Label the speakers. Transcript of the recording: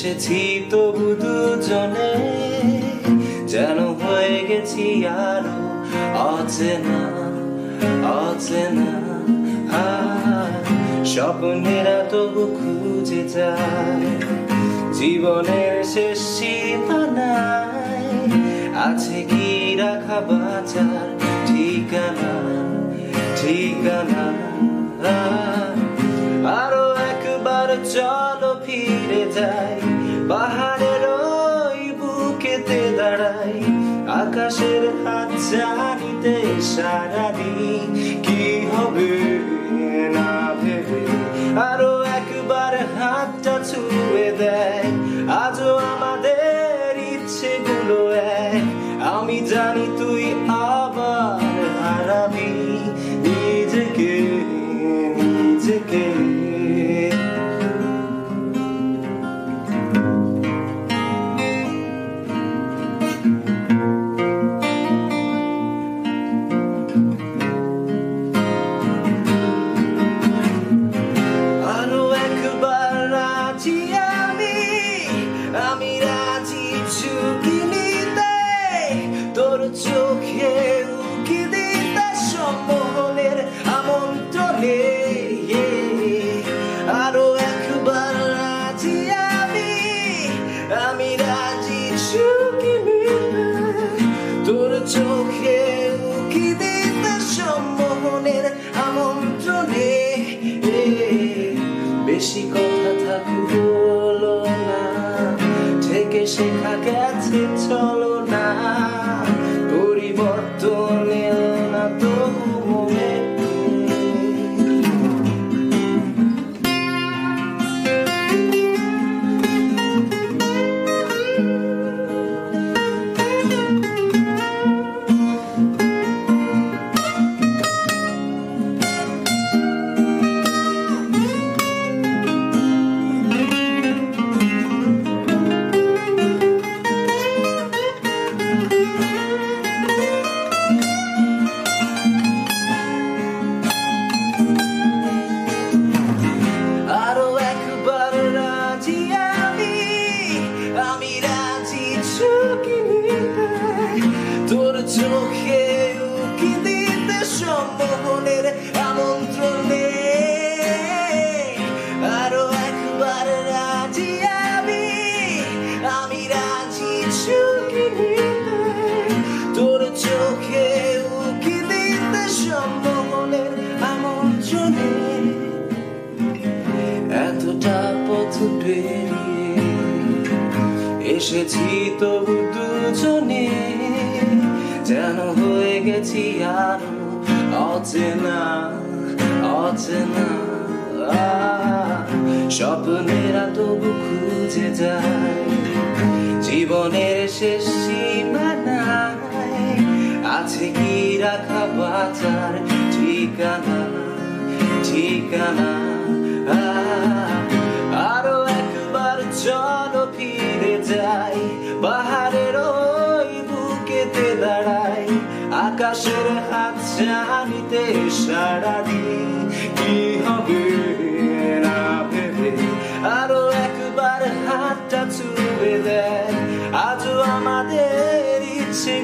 Speaker 1: এসেছি তবু দুজনে যেন হয়ে গেছি আরো অচেনা অচেনা। স্বপ্নেরা তবু খুঁজে যায় জীবনের শেষ সীমানায়, আছে কি রাখা বাঁচার ঠিকানা ঠিকানা। আরো একবার চলো ফিরে যাই পাহাড়ের ওই বুকেতে দাঁড়াই, আকাশের হাত জানিতে সারাদিন কি হবে না ভেবে। আরো একবার হাতটা ছুঁয়ে দেয় আজও আমাদের ইচ্ছেগুলো এক, আমি জানি তুই আবার হারাবি নিজেকে নিজেকে। আরো একবার রাজি আমি রাজি ঝুঁকি নিতে, তোর চোখে উকি দিতে সম্মোহনের আমন্ত্রণে। আরো একবার রাজি আমি রাজি ঝুঁকি নিতে, তোর চোখে উকি দিতে সম্মোহনের আমন্ত্রণে। বেশি কথা থাকলো না, থেকে শেখা গেছে চলো না, পরিবর্তন এলো না তবু মনে। আরো একবার রাজি আমি রাজি ঝুঁকি নিতে, তোর চোখে উকি দিতে সম্মোহনের আমন্ত্রণে। আরো একবার রাজি আমি রাজি ঝুঁকি নিতে, তোর চোখে উকি দিতে সম্মোহনের আমন্ত্রণে। এতটা পথ পেরিয়ে এসেছি তবু দুজনে যেন হয়ে গেছি আরো অচেনা অচেনা। স্বপ্নেরা তবু খুঁজে যায় জীবনের শেষ সীমানায়, আছে কি রাখা বাঁচার ঠিকানা ঠিকানা। আরো একবার চলো ফিরে যাই পাহাড়ের ওই বুকেতে দাঁড়াই, আকাশের হাত জানিতে সারাদিন কি হবে না ভেবে। আরো একবার হাতটা ছুঁয়ে দেয় আজও আমাদের ইচ্ছে